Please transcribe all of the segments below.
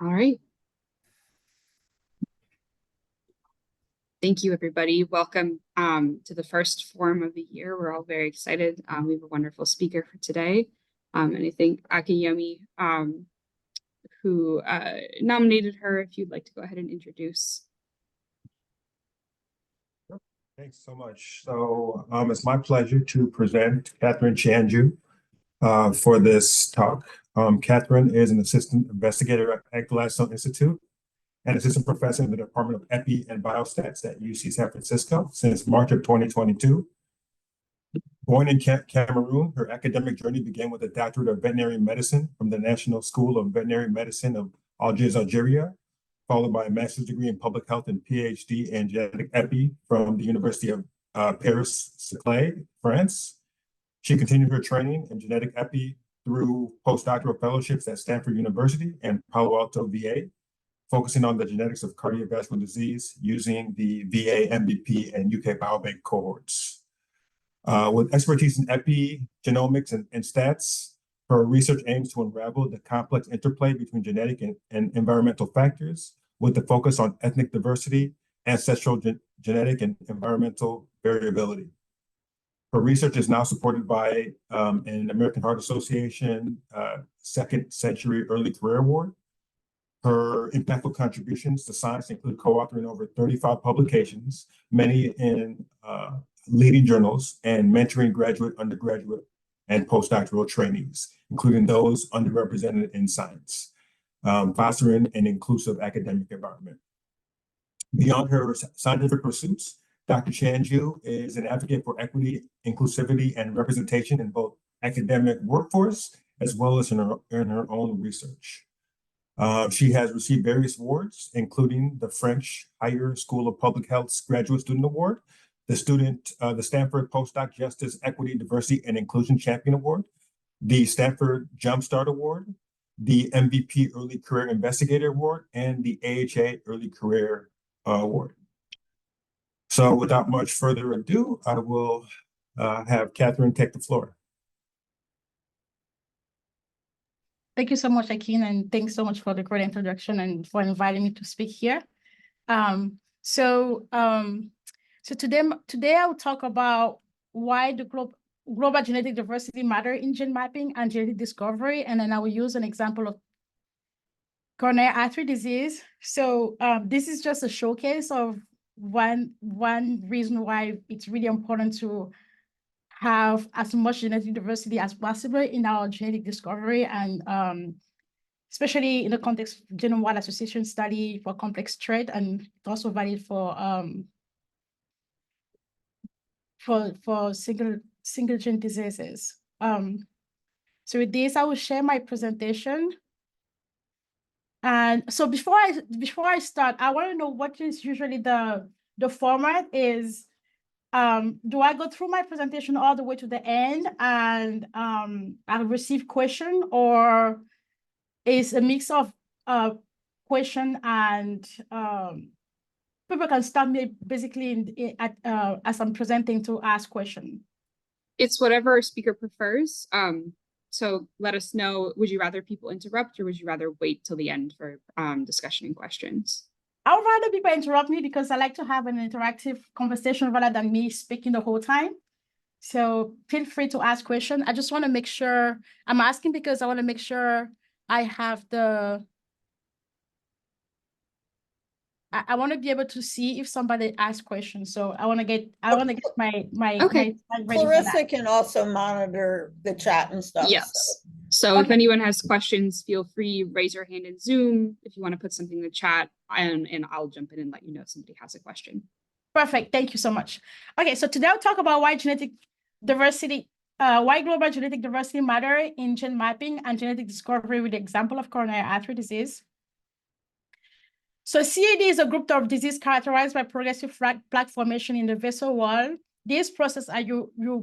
All right. Thank you, everybody. Welcome to the first forum of the year. We're all very excited. We have a wonderful speaker for today. And I think Akiyomi, who nominated her, if you'd like to go ahead and introduce. Thanks so much. So it's my pleasure to present Catherine Tcheandjieu for this talk. Catherine is an assistant investigator at Gladstone Institute and assistant professor in the Department of Epi and Biostats at UC San Francisco since March of 2022. Born in Cameroon, her academic journey began with a doctorate of veterinary medicine from the National School of Veterinary Medicine of Algiers, Algeria, followed by a master's degree in public health and PhD in genetic epi from the University of Paris-Saclay, France. She continued her training in genetic epi through postdoctoral fellowships at Stanford University and Palo Alto, VA, focusing on the genetics of cardiovascular disease using the VA, MVP, and UK Biobank cohorts. With expertise in epi, genomics, and stats, her research aims to unravel the complex interplay between genetic and environmental factors with the focus on ethnic diversity, ancestral genetic, and environmental variability. Her research is now supported by an American Heart Association Second Century Early Career Award. Her impactful contributions to science include co-authoring over 35 publications, many in leading journals, and mentoring graduate, undergraduate, and postdoctoral trainees, including those underrepresented in science, fostering an inclusive academic environment. Beyond her scientific pursuits, Dr. Tcheandjieu is an advocate for equity, inclusivity, and representation in both academic workforce as well as in her own research. She has received various awards, including the French Higher School of Public Health's Graduate Student Award, the Stanford Postdoc Justice, Equity, Diversity, and Inclusion Champion Award, the Stanford Jumpstart Award, the MVP Early Career Investigator Award, and the AHA Early Career Award. So without much further ado, I will have Catherine take the floor. Thank you so much, Akin, and thanks so much for the great introduction and for inviting me to speak here. So today I'll talk about why the global genetic diversity matter in gene mapping and genetic discovery, and then I will use an example of coronary artery disease. So this is just a showcase of one reason why it's really important to have as much genetic diversity as possible in our genetic discovery, and especially in the context of Genome-wide association study for complex trait, and it's also valid for single gene diseases. So with this, I will share my presentation. And so before I start, I want to know what is usually the format is. Do I go through my presentation all the way to the end and I'll receive question, or is a mix of question and people can start me basically as I'm presenting to ask question? It's whatever our speaker prefers. So let us know, would you rather people interrupt or would you rather wait till the end for discussion and questions? I would rather people interrupt me because I like to have an interactive conversation rather than me speaking the whole time. So feel free to ask questions. I just want to make sure I'm asking because I want to make sure I have I want to be able to see if somebody asks questions. So I want to get my Okay. ready. Clarissa can also monitor the chat and stuff. Yes. So if anyone has questions, feel free, raise your hand in Zoom if you want to put something in the chat, and I'll jump in and let you know if somebody has a question. Perfect. Thank you so much. Okay, so today I'll talk about why genetic diversity, why global genetic diversity matter in gene mapping and genetic discovery with the example of coronary artery disease. So CAD is a group of disease characterized by progressive plaque formation in the vessel wall. This process,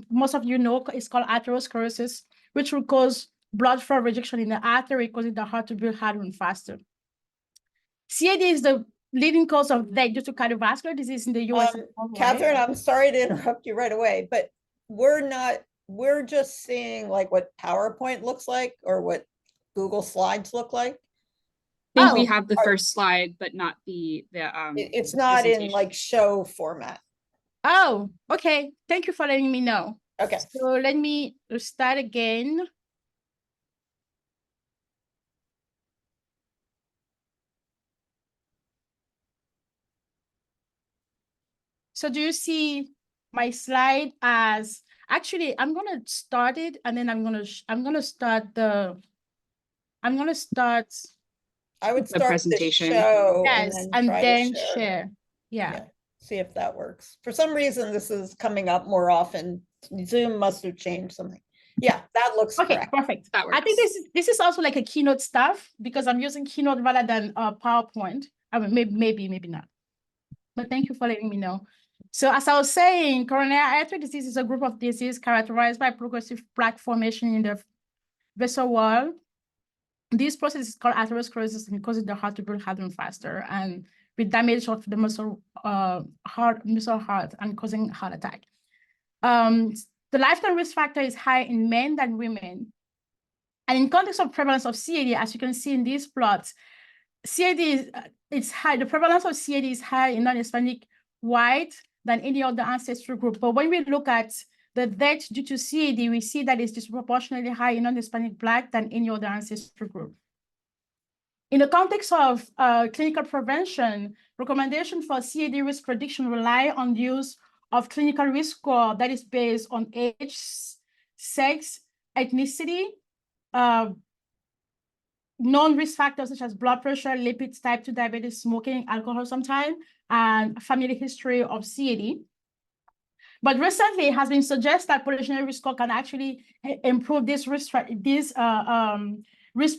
most of you know, is called atherosclerosis, which will cause blood flow rejection in the artery, causing the heart to beat harder and faster. CAD is the leading cause of death due to cardiovascular disease in the US. Catherine, I'm sorry to interrupt you right away, but we're just seeing like what PowerPoint looks like or what Google Slides look like. think we Oh, have the are- first slide, but not It's the not in presentation. like show format. oh, okay. Thank you for letting me know. Okay. So let me start again. So do you see my slide as, actually, I'm gonna start it and then I'm gonna start I would The start the presentation. show yes, and and then try then to share. share. Yeah. Yeah, see if that works. For some reason, this is coming up more often. Zoom must have changed something. Yeah, that looks Okay, correct. perfect. That I think works. this is also like a Keynote stuff because I'm using Keynote rather than PowerPoint. I mean, maybe not. But thank you for letting me know. So as I was saying, coronary artery disease is a group of disease characterized by progressive plaque formation in the vessel wall. This process is called atherosclerosis and causes the heart to beat harder and faster, and with damage of the muscle heart and causing heart attack. The lifetime risk factor is higher in men than women. And in context of prevalence of CAD, as you can see in these plots, CAD is high. The prevalence of CAD is higher in non-Hispanic white than any other ancestral group. But when we look at the death due to CAD, we see that it's disproportionately high in non-Hispanic Black than any other ancestral group. In the context of clinical prevention, recommendation for CAD risk prediction rely on the use of clinical risk score that is based on age, sex, ethnicity, non-risk factors such as blood pressure, lipids, type 2 diabetes, smoking, alcohol sometimes, and family history of CAD. But recently, it has been suggested that population risk score can actually improve this risk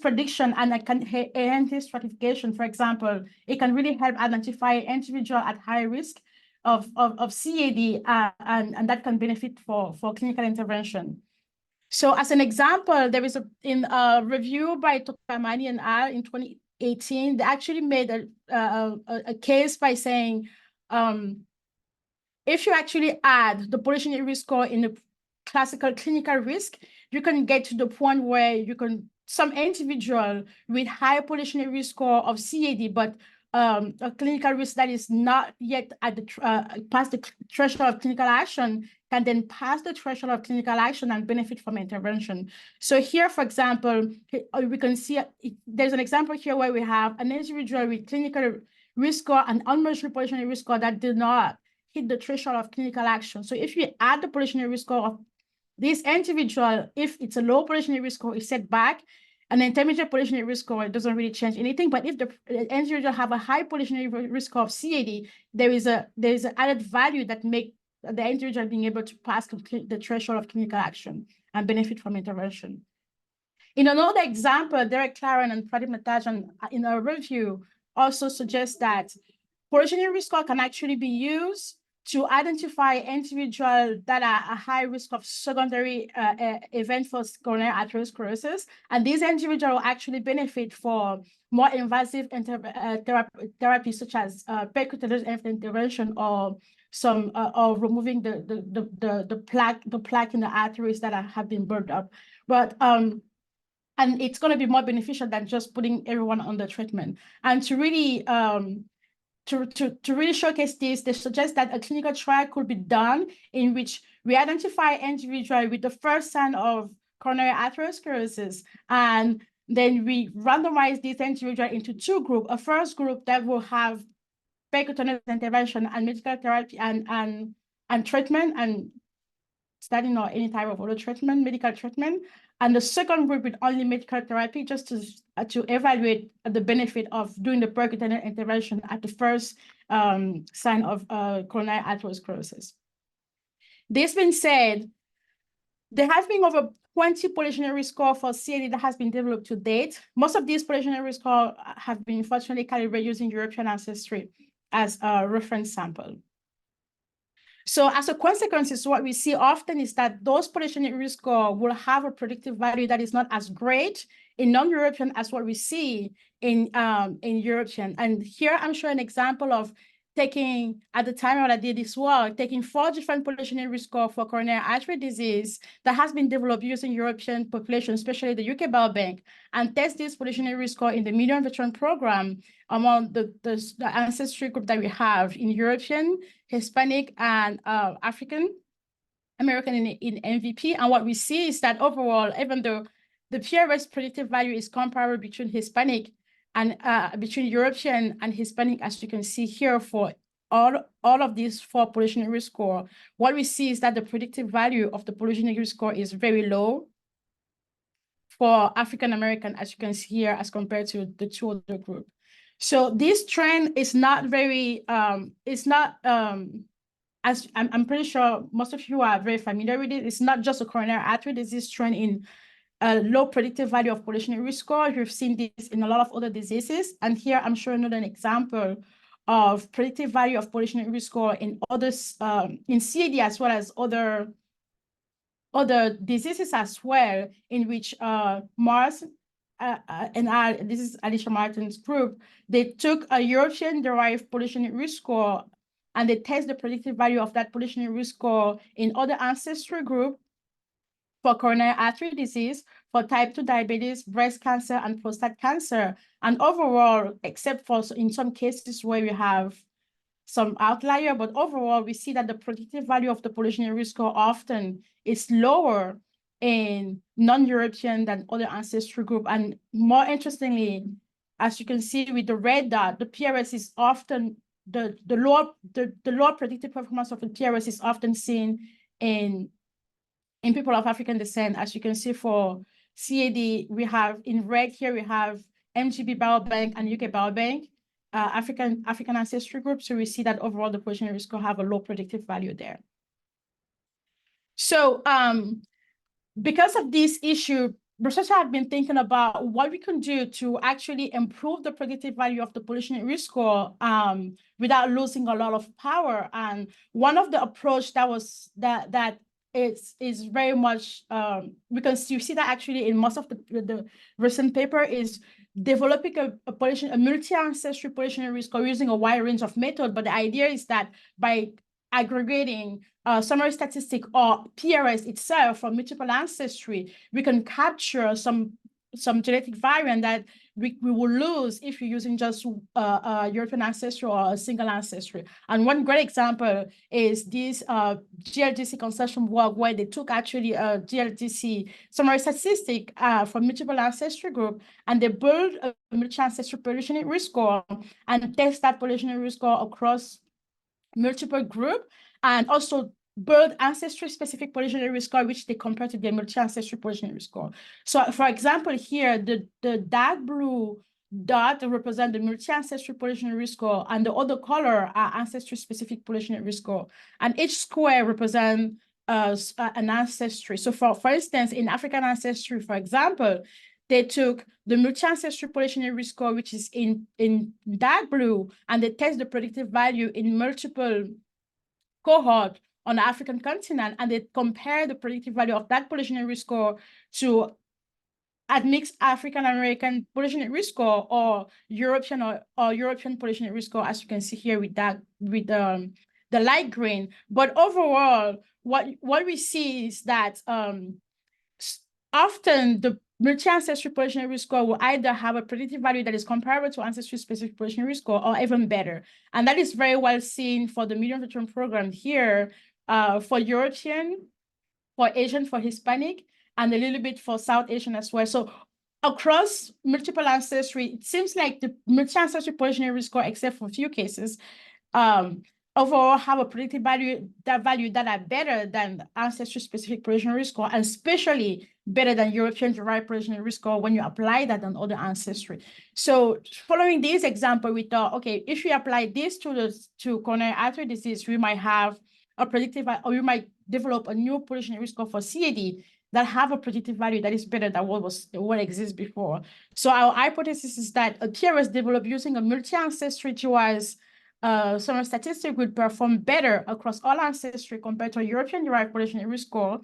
prediction and it can enhance stratification. For example, it can really help identify individual at high risk of CAD, and that can benefit for clinical intervention. So as an example, there is in a review by Tokamani and al. In 2018, they actually made a case by saying, if you actually add the population risk score in the classical clinical risk, you can get to the point where you can, some individual with high population risk score of CAD, but a clinical risk that is not yet at the past the threshold of clinical action can then pass the threshold of clinical action and benefit from intervention. So here, for example, we can see there's an example here where we have an individual with clinical risk score and unmeasured population risk score that did not hit the threshold of clinical action. So if you add the population risk score of this individual, if it's a low population risk score, is set back, an intermediate population risk score, it doesn't really change anything. But if the individual have a high population risk score of CAD, there is an added value that make the individual being able to pass the threshold of clinical action and benefit from intervention. In another example, Derek Claren and Pradeep Natajan in a review also suggest that population risk score can actually be used to identify individuals that are at high risk of secondary event for coronary arteriosclerosis. And these individuals will actually benefit for more invasive therapy such as percutaneous intervention or some or removing the plaque in the arteries that have been burned up. But and it's going to be more beneficial than just putting everyone on the treatment. And to really to really showcase this, they suggest that a clinical trial could be done in which we identify individuals with the first sign of coronary arteriosclerosis, and then we randomize these individuals into two groups. A first group that will have percutaneous intervention and medical therapy and treatment and studying or any type of other treatment, medical treatment, and the second group with only medical therapy, just to evaluate the benefit of doing the percutaneous intervention at the first sign of coronary arteriosclerosis. This being said, there has been over 20 population risk score for CAD that has been developed to date. Most of these population risk score have been fortunately calibrated using European Ancestry as a reference sample. So as a consequence, what we see often is that those population risk score will have a predictive value that is not as great in non-European as what we see in European. And here I'm showing an example of taking, at the time when I did this work, taking 4 different population risk score for coronary artery disease that has been developed using European population, especially the UK Biobank, and test this population risk score in the Million Veteran Program among the ancestry group that we have in European, Hispanic, and African American in MVP. And what we see is that overall, even though the PRS predictive value is comparable between Hispanic and between European and Hispanic, as you can see here for all of these 4 population risk score, what we see is that the predictive value of the population risk score is very low for African American, as you can see here, as compared to the 2 other groups. So this trend is not very, as I'm pretty sure most of you are very familiar with it. It's not just a coronary artery disease trend in low predictive value of population risk score. You've seen this in a lot of other diseases. And here I'm showing you an example of predictive value of population risk score in others, in CAD as well as other diseases as well, in which Mars and this is Alicia Martin's group, they took a European-derived population risk score and they test the predictive value of that population risk score in other ancestry group for coronary artery disease, for type 2 diabetes, breast cancer, and prostate cancer. And overall, except for in some cases where we have some outlier, but overall, we see that the predictive value of the population risk score often is lower in non-European than other ancestry group. And more interestingly, as you can see with the red dot, the PRS is often, the lower predictive performance of the PRS is often seen in people of African descent. As you can see for CAD, we have in red here, we have MGB Biobank and UK Biobank, African ancestry group. So we see that overall the population risk score have a low predictive value there. So because of this issue, researchers have been thinking about what we can do to actually improve the predictive value of the population risk score without losing a lot of power. And one of the approach that was that is very much because you see that actually in most of the recent paper is developing a multi-ancestry population risk score using a wide range of methods. But the idea is that by aggregating summary statistic or PRS itself from multiple ancestry, we can capture some genetic variant that we will lose if you're using just European ancestry or a single ancestry. And one great example is this GLDC consortium work where they took actually a GLDC summary statistic from multiple ancestry group, and they built a multi-ancestry population risk score and test that population risk score across multiple group, and also build ancestry-specific population risk score, which they compare to their multi-ancestry population risk score. So, for example, here, the dark blue dot represent the multi-ancestry population risk score, and the other color are ancestry-specific population risk score. And each square represent an ancestry. So, for instance, in African ancestry, for example, they took the multi-ancestry population risk score, which is in dark blue, and they test the predictive value in multiple cohort on the African continent, and they compare the predictive value of that population risk score to admixed African American population risk score or European or European population risk score, as you can see here with that the light green. But overall, what we see is that often the multi-ancestry population risk score will either have a predictive value that is comparable to ancestry-specific population risk score or even better. And that is very well seen for the Million Veteran Program here, for European, for Asian, for Hispanic, and a little bit for South Asian as well. So across multiple ancestry, it seems like the multi-ancestry population risk score, except for a few cases, overall have a predictive value that are better than ancestry-specific population risk score, and especially better than European-derived population risk score when you apply that on other ancestry. So following this example, we thought, okay, if we apply this to coronary artery disease, we might have a predictive, or we might develop a new population risk score for CAD that have a predictive value that is better than what exists before. So our hypothesis is that a PRS developed using a multi-ancestry GWAS summary statistic would perform better across all ancestry compared to a European-derived population risk score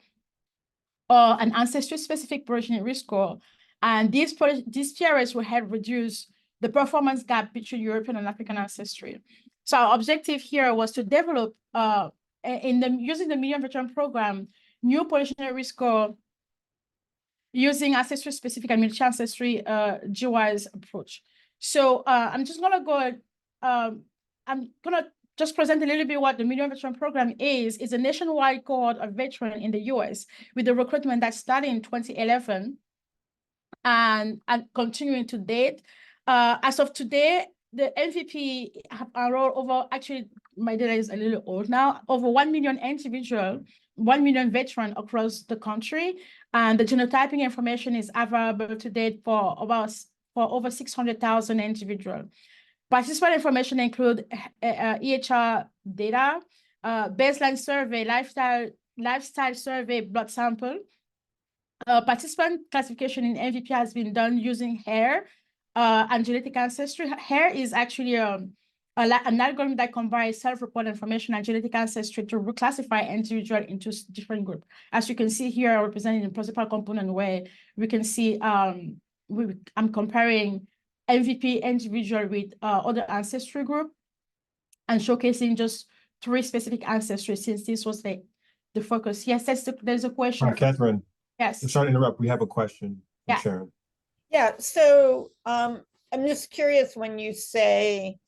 or an ancestry-specific population risk score. And these PRS will help reduce the performance gap between European and African ancestry. So our objective here was to develop, using the medium veteran program, new population risk score using ancestry-specific and multi-ancestry GWAS approach. So I'm just gonna go, I'm gonna just present a little bit what the medium veteran program is. It's a nationwide cohort of veterans in the US with the recruitment that started in 2011 and continuing to date. As of today, the MVP have enrolled over, actually, my data is a little old now, over 1 million individual, 1 million veteran across the country. And the genotyping information is available to date for over 600,000 individuals. Participant information include EHR data, baseline survey, lifestyle survey, blood sample. Participant classification in MVP has been done using hair and genetic ancestry. Hair is actually an algorithm that combines self-reported information and genetic ancestry to reclassify individuals into different groups. As you can see here, represented in principal component where we can see I'm comparing MVP individual with other ancestry group and showcasing just 3 specific ancestries since this was the focus. Yes, there's a question. Catherine. Yes. I'm sorry to interrupt. We have a question from Yeah. Sharon. Yeah, so I'm just curious, when you say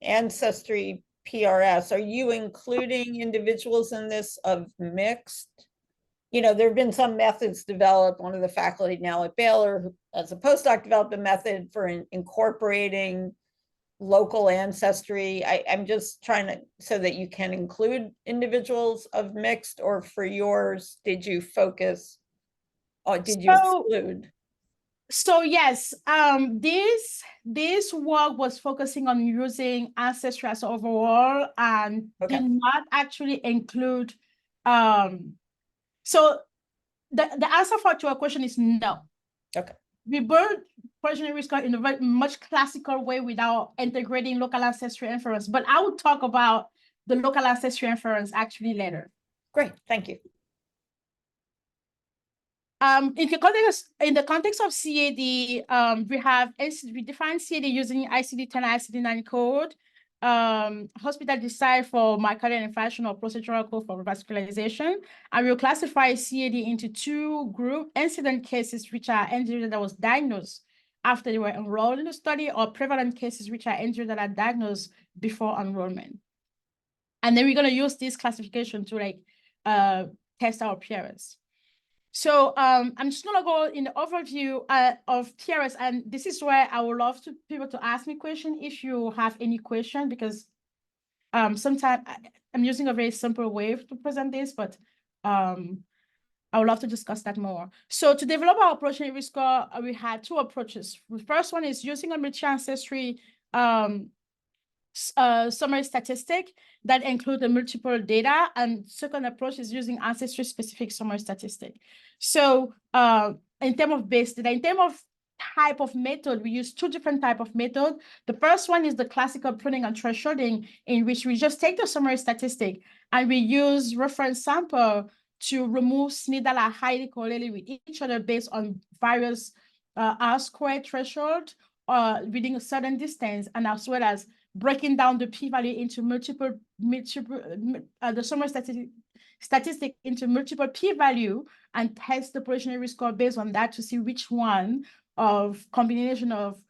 Ancestry PRS, are you including individuals in this of mixed? You know, there have been some methods developed. One of the faculty now at Baylor, who, as a postdoc, developed a method for incorporating local ancestry. I'm just trying to, so that you can include individuals of mixed, or for yours, did you focus, or did you exclude? So yes, this work was focusing on using ancestry as overall and did not actually include. So the answer to your question is no. Okay. We build population risk score in a very much classical way without integrating local ancestry inference. But I will talk about the local ancestry inference actually later. Great, thank you. In the context of CAD, we define CAD using ICD-10 and ICD-9 code, hospital decide for myocardial infarction or procedural code for revascularization, and we'll classify CAD into 2 group incident cases, which are individuals that was diagnosed after they were enrolled in the study, or prevalent cases, which are individuals that are diagnosed before enrollment. And then we're going to use this classification to test our PRS. So I'm just gonna go in the overview of PRS, and this is where I would love people to ask me questions if you have any question, because sometimes I'm using a very simple way to present this, but I would love to discuss that more. So to develop our population risk score, we had 2 approaches. The first one is using a multi-ancestry summary statistic that include the multiple data, and second approach is using ancestry specific summary statistic. So in terms of base data, in terms of type of method, we use 2 different type of method. The first one is the classical pruning and thresholding, in which we just take the summary statistic and we use reference sample to remove SNP that are highly correlated with each other based on various R-squared threshold within a certain distance, and as well as breaking down the p-value into the summary statistic into multiple p-value, and test the population risk score based on that to see which one of combination of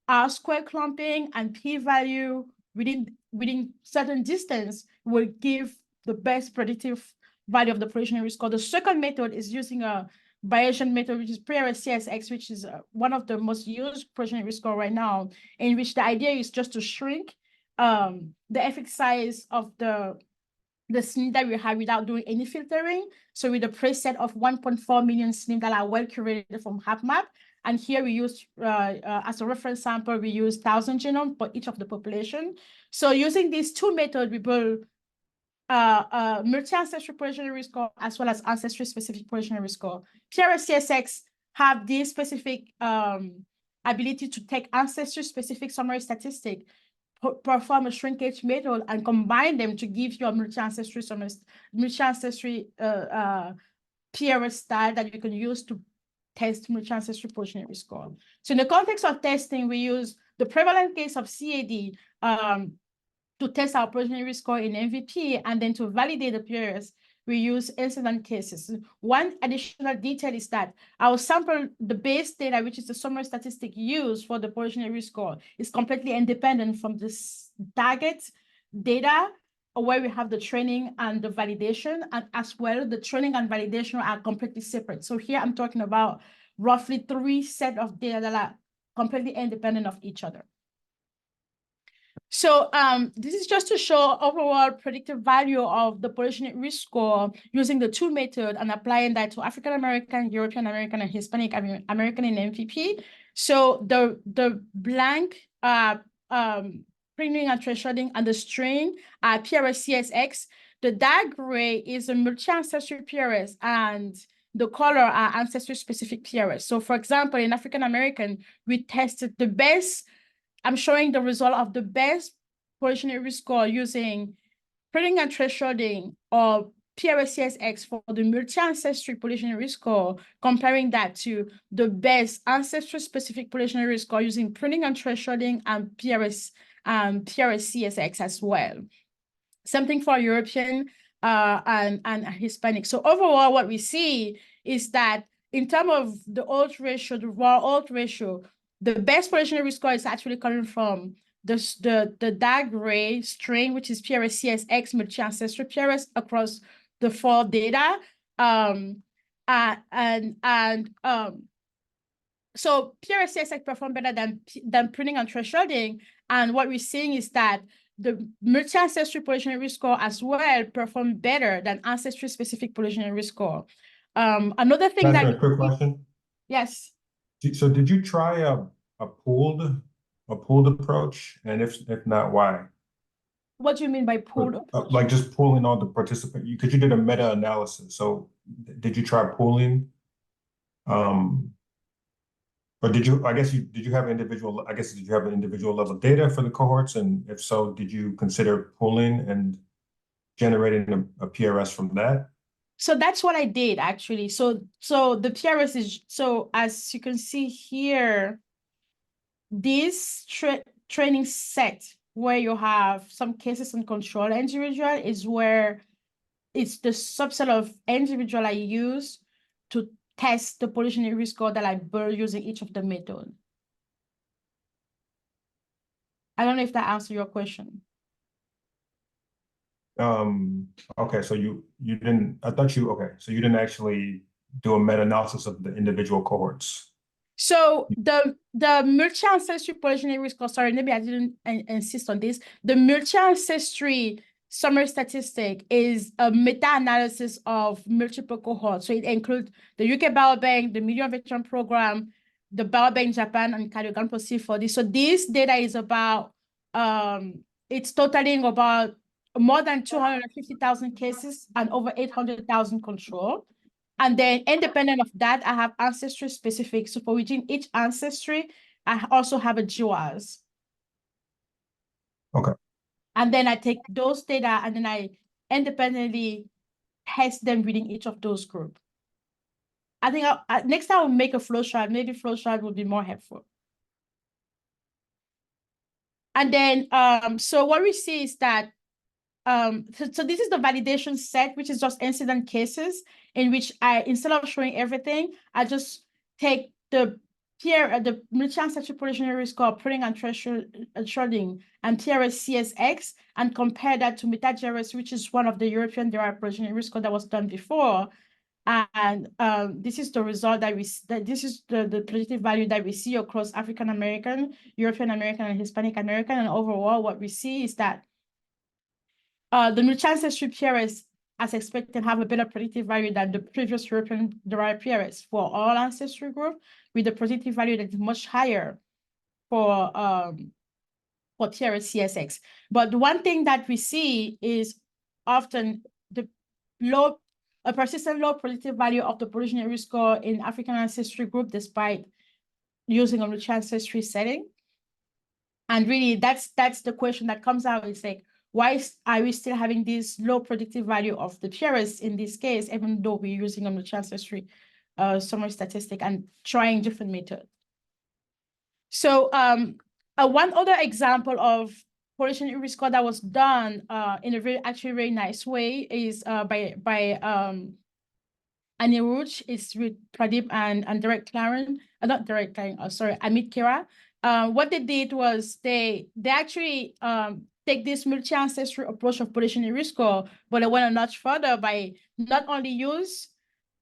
R-square clumping and p-value within certain distance will give the best predictive value of the population risk score. The second method is using a Bayesian method, which is PRS-CSX, which is one of the most used population risk score right now, in which the idea is just to shrink the effect size of the SNP that we have without doing any filtering. So with a preset of 1.4 million SNP that are well curated from HapMap, and here we use as a reference sample, we use 1,000 genome for each of the population. So using these 2 methods, we build multi-ancestry population risk score as well as ancestry-specific population risk score. PRS-CSX have this specific ability to take ancestry-specific summary statistic, perform a shrinkage method, and combine them to give you a multi-ancestry PRS style that you can use to test multi-ancestry population risk score. So in the context of testing, we use the prevalent case of CAD. to test our progeny score in MVP, and then to validate the PRS, we use incident cases. One additional detail is that our sample, the base data, which is the summary statistic used for the progeny score, is completely independent from this target data, where we have the training and the validation, and as well, the training and validation are completely separate. So here I'm talking about roughly 3 sets of data that are completely independent of each other. So this is just to show overall predictive value of the polygenic risk score using the 2 methods and applying that to African American, European American, and Hispanic American in MVP. So the blank printing and thresholding and the string are PRS-CSX. The dark gray is a multi-ancestry PRS, and the color are ancestry-specific PRS. So for example, in African American, we tested the best. I'm showing the result of the best polygenic risk score using printing and thresholding or PRS-CSX for the multi-ancestry polygenic risk score, comparing that to the best ancestry-specific polygenic risk score using printing and thresholding and PRS-CSX as well. Something for European and Hispanic. So overall, what we see is that in terms of the odds ratio, the raw odds ratio, the best polygenic risk score is actually coming from the dark gray string, which is PRS-CSX multi-ancestry PRS across the 4 data. So PRS-CSX perform better than printing and thresholding. And what we're seeing is that the multi-ancestry polygenic risk score as well perform better than ancestry-specific polygenic risk score. Another thing That's a quick question. Yes. So did you try a pooled approach? And if not, why? What do you mean by pooled approach? Like just pooling all the participants, because you did a meta-analysis. So did you try pooling? Or did you have individual level data for the cohorts? And if so, did you consider pooling and generating a PRS from that? So that's what I did actually. So the PRS is, so as you can see here, this training set where you have some cases and control individual is where it's the subset of individual I use to test the polygenic risk score that I build using each of the method. I don't know if that answers your question. Okay, so you didn't, so you didn't actually do a meta-analysis of the individual cohorts. So the multi-ancestry polygenic risk score, sorry, maybe I didn't insist on this. The multi-ancestry summary statistic is a meta-analysis of multiple cohorts. So it includes the UK Biobank, the Million Veteran Program, the Biobank Japan, and Cardiogam for this. So this data is about, it's totaling about more than 250,000 cases and over 800,000 control. And then independent of that, I have ancestry specific. So for within each ancestry, I also have a GWAS. Okay. And then I take those data and then I independently test them within each of those groups. I think next time I'll make a flowchart. Maybe flowchart will be more helpful. And then, so what we see is that, so this is the validation set, which is just incident cases in which instead of showing everything, I just take the multi-ancestry polygenic risk score, printing and thresholding, and PRS-CSX, and compare that to meta-GWAS, which is one of the European derived polygenic risk score that was done before. And this is the result this is the predictive value that we see across African American, European American, and Hispanic American. And overall, what we see is that the multi-ancestry PRS, as expected, have a better predictive value than the previous European derived PRS for all ancestry group, with the predictive value that is much higher for PRS-CSX. But the one thing that we see is often a persistent low predictive value of the polygenic risk score in African ancestry group, despite using a multi-ancestry setting. And really, that's the question that comes out. It's like, why are we still having this low predictive value of the PRS in this case, even though we're using a multi-ancestry summary statistic and trying different methods? So one other example of population risk score that was done in a very nice way is by Annie Roach, is with Pradeep and Derek Claren, not Derek Claren, sorry, Amit Kira. What they did was they actually take this multi-ancestral approach of population risk score, but they went a notch further by not only use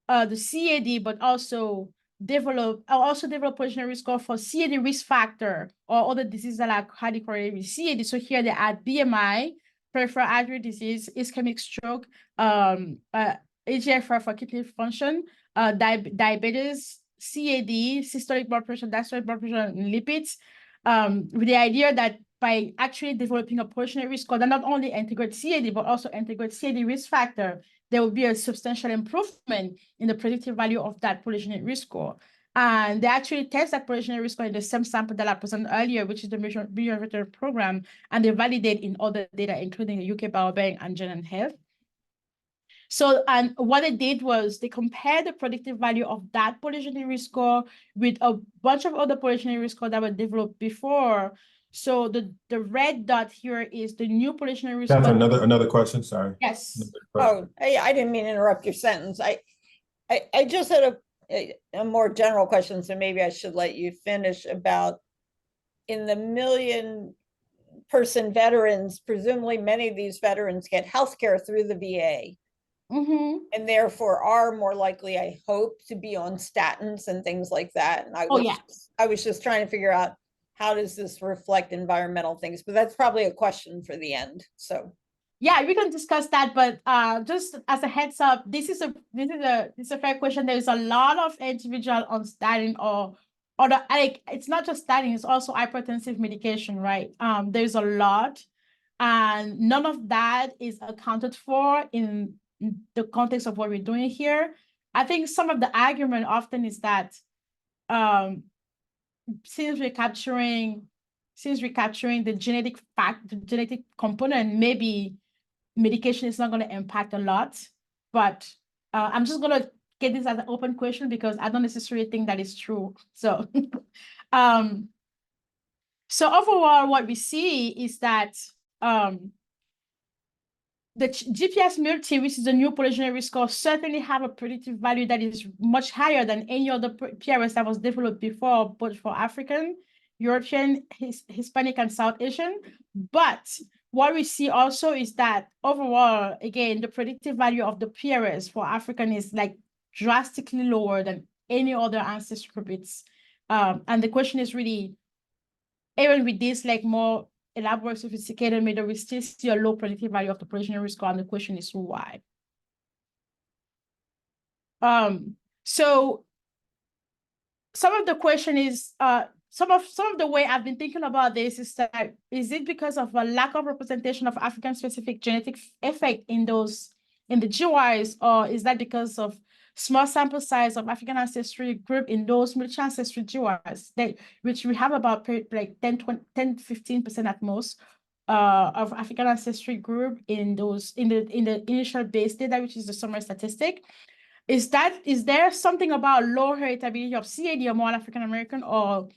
the CAD, but also develop population risk score for CAD risk factor or other diseases that are highly correlated with CAD. So here they add BMI, peripheral artery disease, ischemic stroke, AGFR for kidney function, diabetes, CAD, systolic blood pressure, diastolic blood pressure, and lipids, with the idea that by actually developing a population risk score that not only integrates CAD, but also integrates CAD risk factor, there will be a substantial improvement in the predictive value of that population risk score. And they actually test that population risk score in the same sample that I presented earlier, which is the Million program, and they validate in other data, including the UK Biobank and Genome Health. So, and what they did was they compared the predictive value of that population risk score with a bunch of other population risk scores that were developed before. So the red dot here is the new population risk score. Another question, sorry. Yes. Oh, I didn't mean to interrupt your sentence. I just had a more general question, so maybe I should let you finish about in the million-person veterans, presumably many of these veterans get healthcare through the VA. Mm-hmm. And therefore are more likely, I hope, to be on statins and things like that. And I was just trying to figure out how does this reflect environmental things, but that's probably a question for the end. So yeah, we can discuss that, but just as a heads up, this is a fair question. There's a lot of individual on statin or the, like, it's not just statin, it's also hypertensive medication, right? There's a lot, and none of that is accounted for in the context of what we're doing here. I think some of the argument often is that since we're capturing the genetic component, maybe medication is not going to impact a lot. But I'm just going to get this as an open question because I don't necessarily think that is true. So so overall, what we see is that the GPS multi, which is a new population risk score, certainly have a predictive value that is much higher than any other PRS that was developed before, both for African, European, Hispanic, and South Asian. But what we see also is that overall, again, the predictive value of the PRS for African is like drastically lower than any other ancestral bits. And the question is really, even with this like more elaborate, sophisticated method, we still see a low predictive value of the population risk score, and the question is why. So some of the question is, some of the way I've been thinking about this is that, is it because of a lack of representation of African-specific genetic effect in the GWAS, or is that because of small sample size of African ancestry group in those multi-ancestry GWAS, which we have about like 10-15% at most of African ancestry group in the initial base data, which is the summary statistic. Is there something about low heritability of CAD among African American, or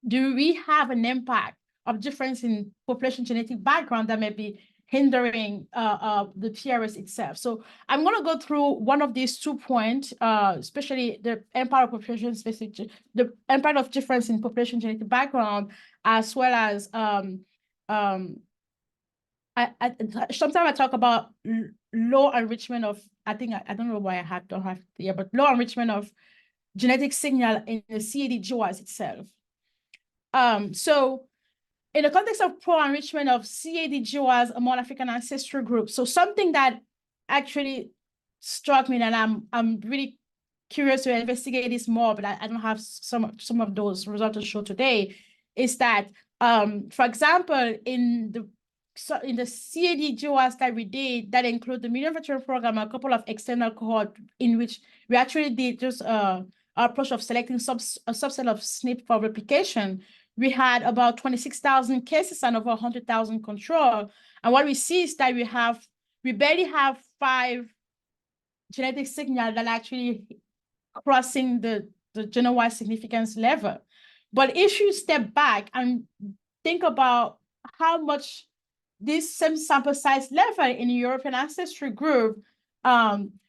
do we have an impact of difference in population genetic background that may be hindering the PRS itself? So I'm going to go through one of these 2 points, especially the impact of population specific, the impact of difference in population genetic background, as well as sometimes I talk about low enrichment of, I don't know why don't have here, but low enrichment of genetic signal in the CAD GWAS itself. So in the context of poor enrichment of CAD GWAS among African ancestral groups, so something that actually struck me, and I'm really curious to investigate this more, but I don't have some of those results to show today, is that, for example, in the CAD GWAS that we did, that include the Million Veteran Program, a couple of external cohort in which we actually did just our approach of selecting a subset of SNP for replication. We had about 26,000 cases and over 100,000 control. And what we see is that we barely have 5 genetic signals that are actually crossing the genome-wide significance level. But if you step back and think about how much this same sample size level in the European ancestry group,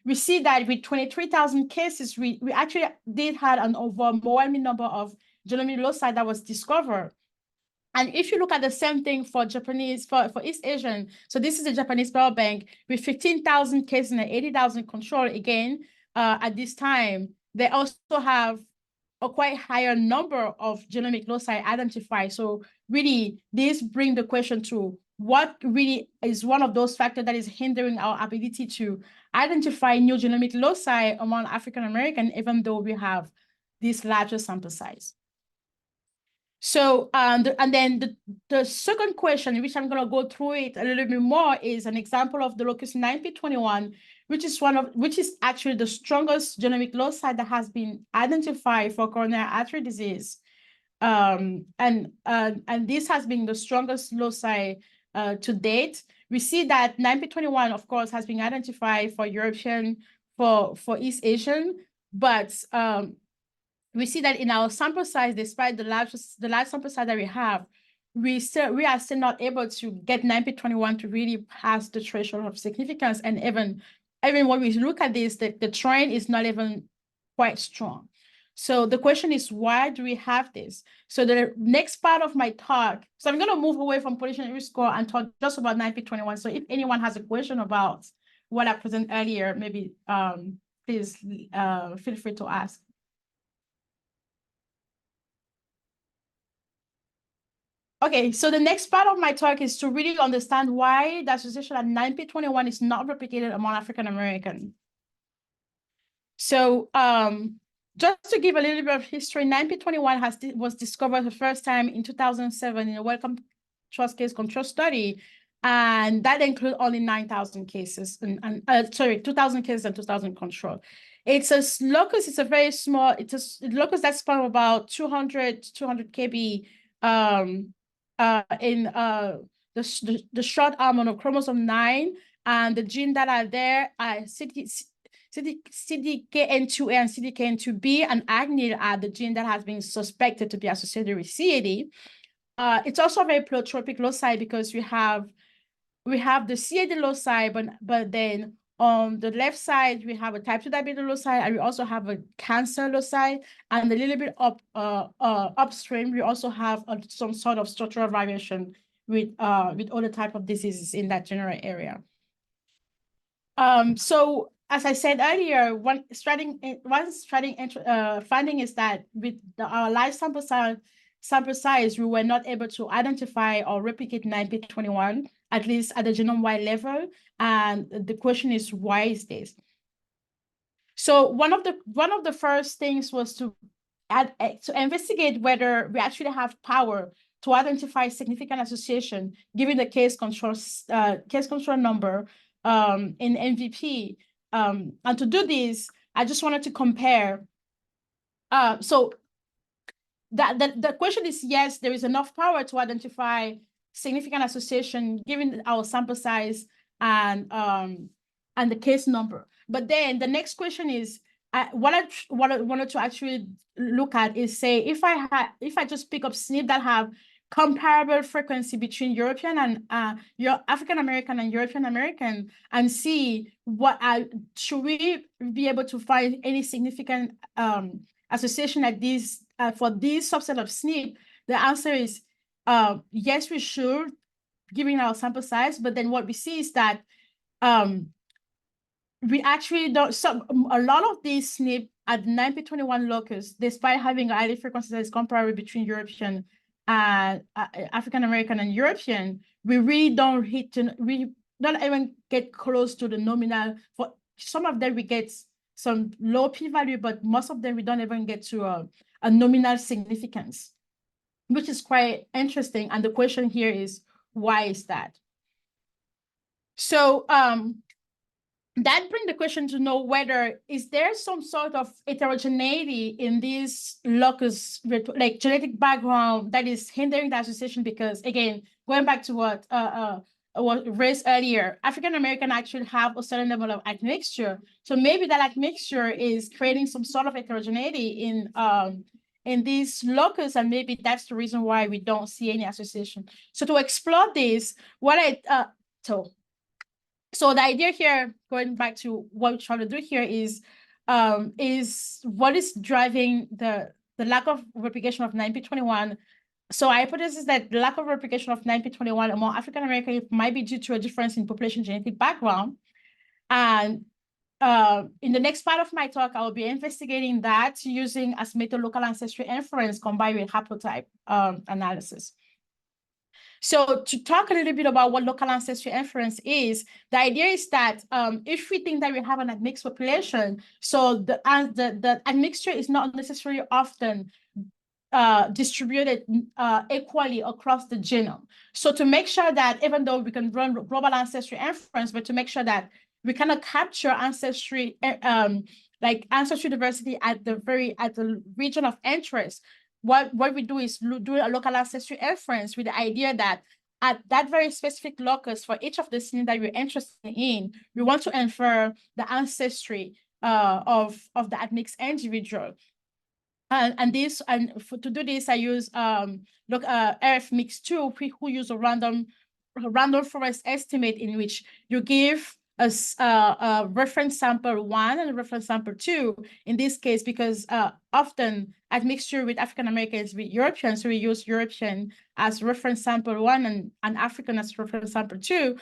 we see that with 23,000 cases, we actually did have an overwhelming number of genomic loci that was discovered. And if you look at the same thing for Japanese, for East Asian, so this is the Japanese biobank with 15,000 cases and 80,000 control. Again, at this time, they also have a quite higher number of genomic loci identified. So really, this brings the question to what really is one of those factors that is hindering our ability to identify new genomic loci among African American, even though we have this larger sample size. So, and then the second question, which I'm gonna go through it a little bit more, is an example of the locus 9p21, which is actually the strongest genomic loci that has been identified for coronary artery disease. And this has been the strongest loci to date. We see that 9p21, of course, has been identified for European, for East Asian, but we see that in our sample size, despite the large sample size that we have, we are still not able to get 9p21 to really pass the threshold of significance. And even when we look at this, the trend is not even quite strong. So the question is, why do we have this? So the next part of my talk, so I'm going to move away from population risk score and talk just about 9p21. So if anyone has a question about what I presented earlier, maybe please feel free to ask. Okay, so the next part of my talk is to really understand why the association at 9p21 is not replicated among African American. So just to give a little bit of history, 9p21 was discovered the first time in 2007 in a Wellcome Trust case control study, and that includes only 9,000 cases, sorry, 2,000 cases and 2,000 control. It's a locus, it's a very small, it's a locus that's span about 200 kb in the short arm on chromosome 9, and the gene that are there are CDKN2A and CDKN2B, and AGNIL are the gene that has been suspected to be associated with CAD. It's also a very pleiotropic loci because we have the CAD loci, but then on the left side, we have a type 2 diabetes loci, and we also have a cancer loci, and a little bit upstream, we also have some sort of structural variation with other type of diseases in that general area. So as I said earlier, one striking finding is that with our live sample size, we were not able to identify or replicate 9p21, at least at the genome-wide level. And the question is, why is this? So one of the first things was to investigate whether we actually have power to identify significant association given the case control number in MVP. And to do this, I just wanted to compare. So the question is, yes, there is enough power to identify significant association given our sample size and the case number. But then the next question is, what I wanted to actually look at is, say, if I just pick up SNP that have comparable frequency between European and your African American and European American, and see should we be able to find any significant association like this for this subset of SNP? The answer is yes, we should, given our sample size. But then what we see is that we actually don't. So a lot of these SNP at 9p21 locus, despite having a highly frequency that is comparable between European and African American and European, we really don't we don't even get close to the nominal. For some of them, we get some low p-value, but most of them we don't even get to a nominal significance, which is quite interesting. And the question here is, why is that? So that brings the question to know whether is there some sort of heterogeneity in this locus, like genetic background, that is hindering the association? Because again, going back to what raised earlier, African American actually have a certain level of admixture. So maybe that admixture is creating some sort of heterogeneity in these locus, and maybe that's the reason why we don't see any association. So to explore this, so the idea here, going back to what we're trying to do here, is what is driving the lack of replication of 9p21. So our hypothesis is that the lack of replication of 9p21 among African Americans might be due to a difference in population genetic background. And in the next part of my talk, I will be investigating that using estimated local ancestry inference combined with haplotype analysis. So to talk a little bit about what local ancestry inference is, the idea is that if we think that we have an admixed population, so the admixture is not necessarily often distributed equally across the genome. So to make sure that even though we can run global ancestry inference, but to make sure that we cannot capture ancestry, like ancestry diversity at the region of interest, what we do is do a local ancestry inference with the idea that at that very specific locus for each of the scenes that we're interested in, we want to infer the ancestry of the admixed individual. To do this, I use RFMix2, who use a random forest estimate in which you give a reference sample 1 and a reference sample 2. In this case, because often admixture with African Americans with Europeans, so we use European as reference sample 1 and African as reference sample 2.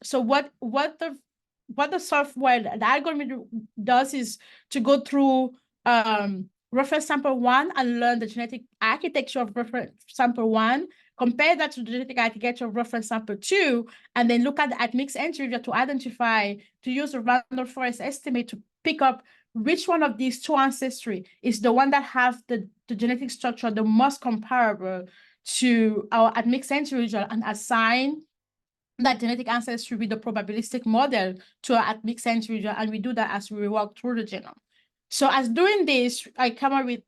So what the software, the algorithm does is to go through reference sample 1 and learn the genetic architecture of reference sample 1, compare that to the genetic architecture of reference sample 2, and then look at the admixed individual to use a random forest estimate to pick up which one of these two ancestry is the one that have the genetic structure the most comparable to our admixed individual, and assign that genetic ancestry with the probabilistic model to our admixed individual. And we do that as we walk through the genome. So as doing this, I come up with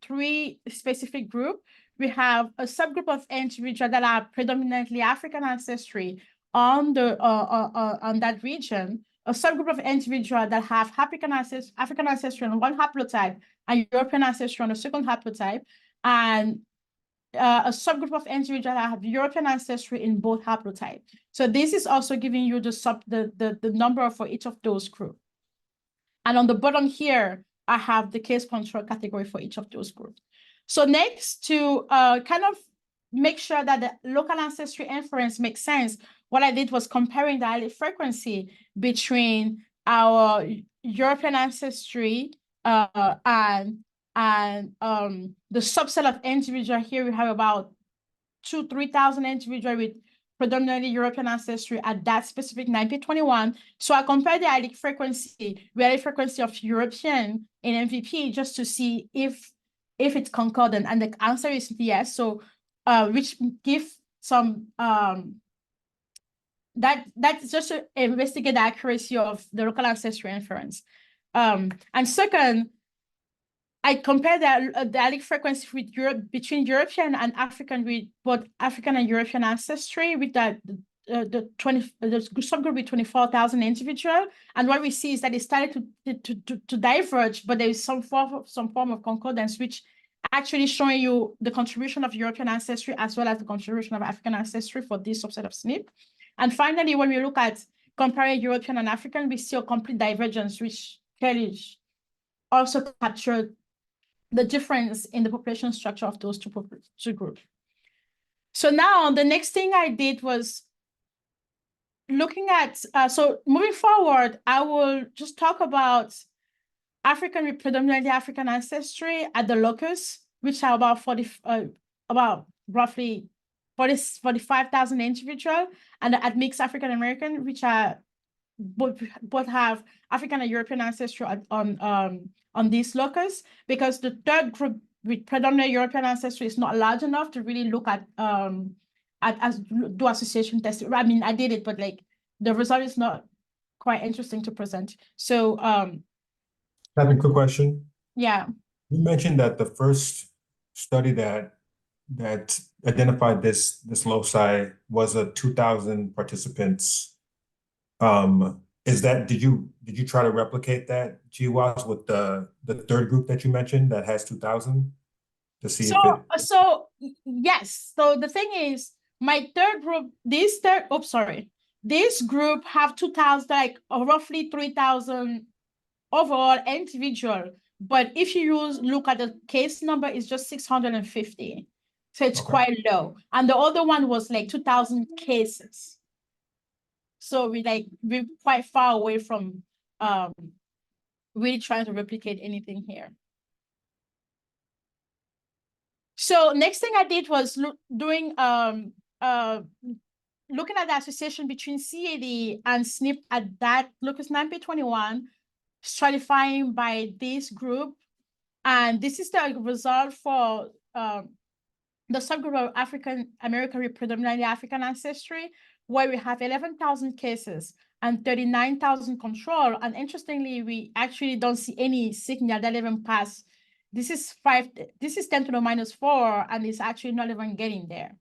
3 specific groups. We have a subgroup of individuals that are predominantly African ancestry on that region, a subgroup of individuals that have African ancestry on one haplotype and European ancestry on the second haplotype, and a subgroup of individuals that have European ancestry in both haplotypes. So this is also giving you the number for each of those groups. And on the bottom here, I have the case control category for each of those groups. So next, to kind of make sure that the local ancestry inference makes sense, what I did was comparing the allele frequency between our European ancestry and the subset of individuals. Here we have about 2,000-3,000 individuals with predominantly European ancestry at that specific 9p21. So I compared the allele frequency of European in MVP just to see if it's concordant, and the answer is yes. So which gives some that's just to investigate the accuracy of the local ancestry inference. And second, I compared the allele frequency with between European and African, with both African and European ancestry, with the subgroup with 24,000 individuals. And what we see is that it started to diverge, but there is some form of concordance, which actually showing you the contribution of European ancestry as well as the contribution of African ancestry for this subset of SNP. And finally, when we look at comparing European and African, we see a complete divergence, which clearly also captured the difference in the population structure of those two groups. So now the next thing I did was looking at, so moving forward, I will just talk about African with predominantly African ancestry at the locus, which are about roughly 45,000 individuals, and the admixed African American, which are both have African and European ancestry on this locus, because the third group with predominant European ancestry is not large enough to really look at do association testing. I mean, I did it, but like the result is not quite interesting to present. So I have a quick question. Yeah. You mentioned that the first study that identified this loci was a 2,000 participants. Did did you try to replicate that GWAS with the third group that you mentioned that has 2,000 to see if it? Yes. So the thing is, my third group, this group have 2,000, like roughly 3,000 overall individual. But if you look at the case number, it's just 650. So it's quite low. And the other one was like 2,000 cases. So we're quite far away from really trying to replicate anything here. So next thing I did was looking at the association between CAD and SNP at that locus 9p21, stratifying by this group. And this is the result for the subgroup of African American, predominantly African ancestry, where we have 11,000 cases and 39,000 control. And interestingly, we actually don't see any signal that even pass. This is 10 to the minus 4, and it's actually not even getting there.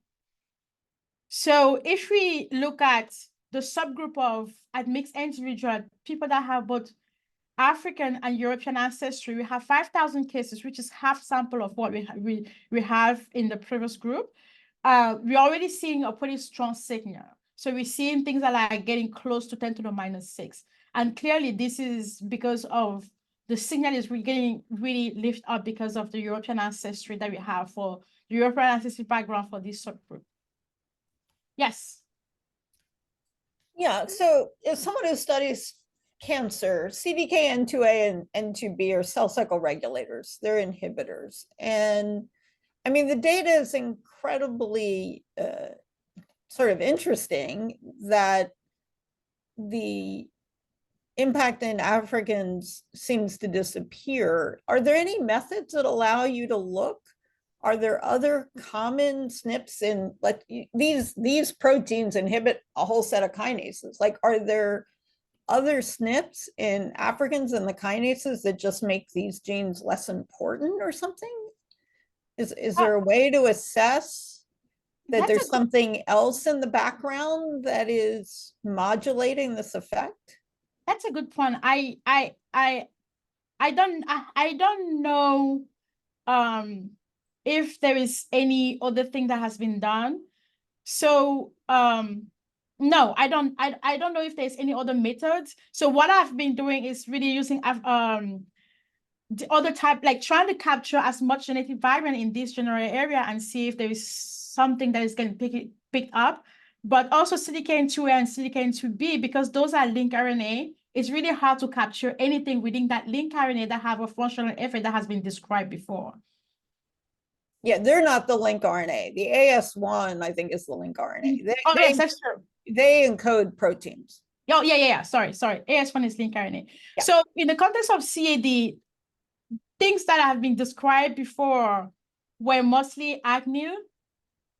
So if we look at the subgroup of mixed individual, people that have both African and European ancestry, we have 5,000 cases, which is half sample of what we have in the previous group. We're already seeing a pretty strong signal. So we're seeing things that are getting close to 10 to the minus 6. And clearly this is because of the signal is getting really lifted up because of the European ancestry that we have for the European ancestry background for this subgroup. Yes. Yeah, so if someone who studies cancer, CDKN2A and N2B are cell cycle regulators. They're inhibitors. And I mean, the data is incredibly sort of interesting that the impact in Africans seems to disappear. Are there any methods that allow you to look? Are there other common SNPs in, like, these proteins inhibit a whole set of kinases? Like, are there other SNPs in Africans and the kinases that just make these genes less important or something? Is there a way to assess that there's something else in the background that is modulating this effect? That's a good point. I don't know if there is any other thing that has been done. So no, I don't know if there's any other methods. So what I've been doing is really using the other type, like trying to capture as much genetic variant in this general area and see if there is something that is getting picked up. But also CDKN2A and CDKN2B, because those are linked RNA, it's really hard to capture anything within that linked RNA that have a functional effect that has been described before. Yeah, they're not the link RNA. The AS1, I think, is the link RNA. Yes, that's true. They encode proteins. Oh, yeah. Sorry. AS1 is link RNA. Yeah. So in the context of CAD, things that have been described before were mostly acne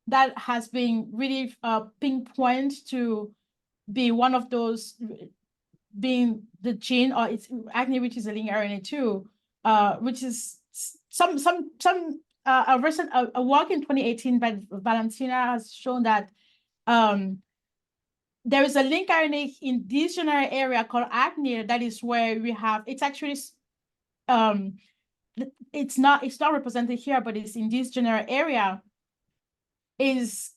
that has been really pinpointed to be one of those, being the gene, or it's acne, which is a link RNA too, which is a recent work in 2018 by Valentina has shown that there is a link RNA in this general area called acne that is where we have, it's actually it's not represented here, but it's in this general area, is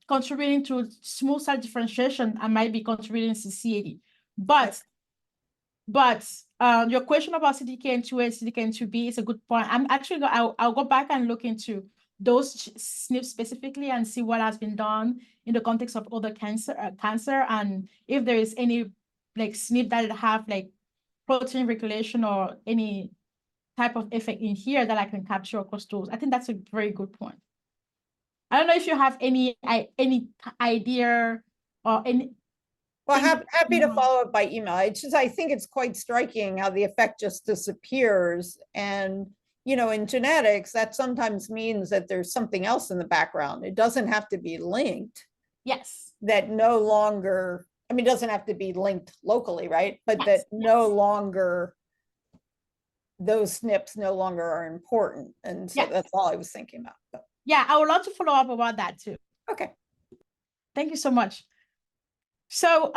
contributing to small cell differentiation and might be contributing to CAD. But your question about CDKN2A and CDKN2B is a good point. I'm actually I'll go back and look into those SNPs specifically and see what has been done in the context of other cancer, and if there is any like SNP that have like protein regulation or any type of effect in here that I can capture across those. I think that's a very good point. I don't know if you have any idea or any. Well, happy to follow up by email. It's just, I think it's quite striking how the effect just disappears. And, you know, in genetics, that sometimes means that there's something else in the background. It doesn't have to be linked. Yes. That no longer, I mean, it doesn't have to be linked locally, right? But yes, that yes. no longer, those SNPs no longer are important. And so that's all I was thinking about. But. Yeah, I would love to follow up about that too. Okay. Thank you so much. So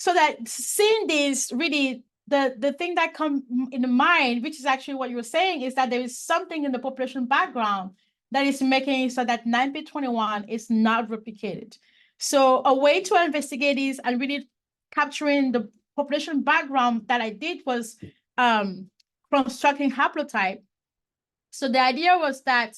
so that seeing this really, the thing that come in the mind, which is actually what you were saying, is that there is something in the population background that is making it so that 9p21 is not replicated. So a way to investigate this and really capturing the population background that I did was constructing haplotype. So the idea was that,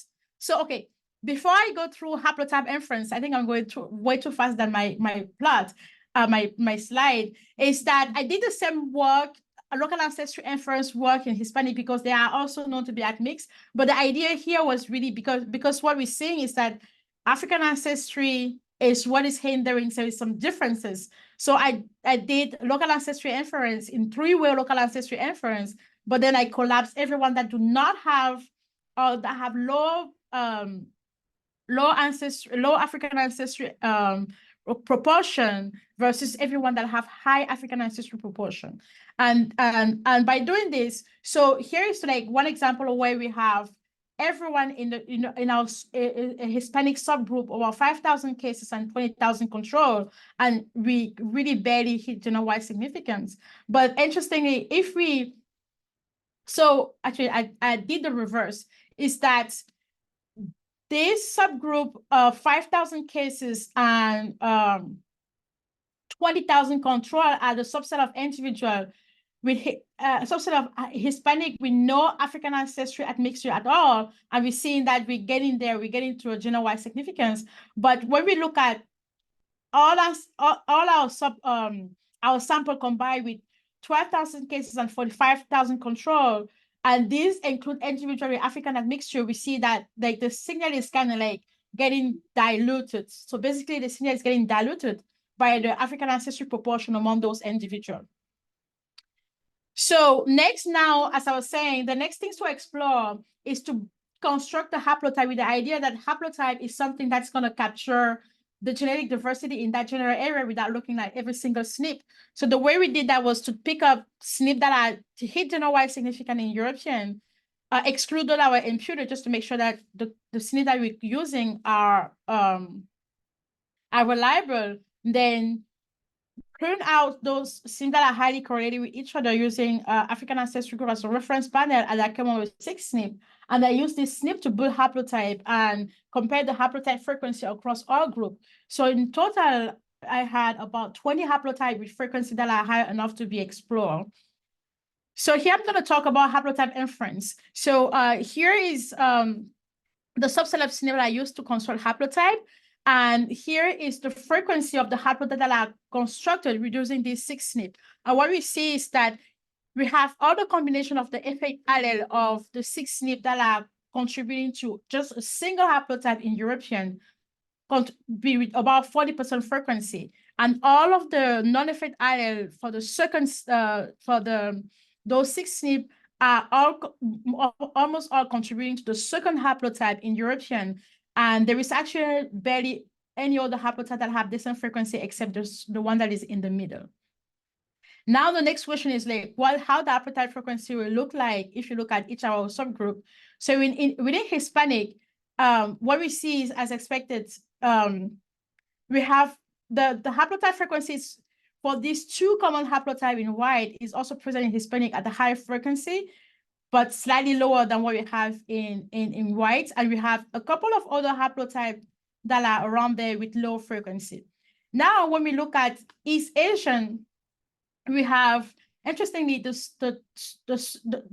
okay, before I go through haplotype inference, I think I'm going to way too fast than my plot, my slide, is that I did the same work, local ancestry inference work in Hispanic, because they are also known to be admixed. But the idea here was really because what we're seeing is that African ancestry is what is hindering, so some differences. So I did local ancestry inference in 3-way local ancestry inference, but then I collapsed everyone that do not have that have low African ancestry proportion versus everyone that have high African ancestry proportion. And by doing this, so here is like one example of where we have everyone in our a Hispanic subgroup, about 5,000 cases and 20,000 control, and we really barely hit genome-wide significance. But interestingly, so actually I did the reverse, is that this subgroup of 5,000 cases and 20,000 control are the subset of individual with subset of Hispanic with no African ancestry admixture at all, and we're seeing that we're getting there, we're getting to a genome-wide significance. But when we look at all our sample combined with 12,000 cases and 45,000 control, and these include individual African admixture, we see that like the signal is kind of like getting diluted. So basically the signal is getting diluted by the African ancestry proportion among those individuals. So next now, as I was saying, the next things to explore is to construct the haplotype with the idea that haplotype is something that's going to capture the genetic diversity in that general area without looking at every single SNP. So the way we did that was to pick up SNP that are to hit genome-wide significant in European, excluded our imputed just to make sure that the SNP that we're using are reliable. Then clean out those SNP that are highly correlated with each other using African ancestry group as a reference panel, and I came up with 6 SNP. And I used this SNP to build haplotype and compare the haplotype frequency across all groups. So in total, I had about 20 haplotype with frequency that are high enough to be explored. So here I'm going to talk about haplotype inference. So here is the subset of SNP that I used to construct haplotype. And here is the frequency of the haplotype that are constructed using these 6 SNP. And what we see is that we have all the combination of the effect allele of the 6 SNP that are contributing to just a single haplotype in European, be with about 40% frequency. And all of the non-effect allele for the second, those 6 SNP are almost all contributing to the second haplotype in European. And there is actually barely any other haplotype that have different frequency except the one that is in the middle. Now the next question is like, how the haplotype frequency will look like if you look at each of our subgroup. So within Hispanic, what we see is, as expected, we have the haplotype frequencies for these 2 common haplotype in white is also present in Hispanic at the high frequency, but slightly lower than what we have in white. And we have a couple of other haplotypes that are around there with low frequency. Now, when we look at East Asian, we have, interestingly, the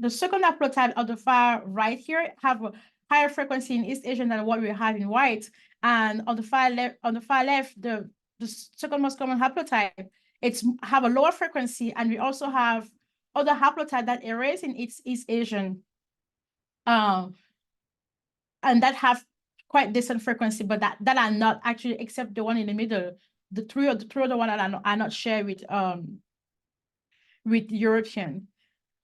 second haplotype of the far right here have a higher frequency in East Asian than what we have in white. And on the far left, the second most common haplotype, it's have a lower frequency, and we also have other haplotype that erase in East Asian, and that have quite decent frequency, but that are not actually, except the one in the middle, the three other one are not shared with European.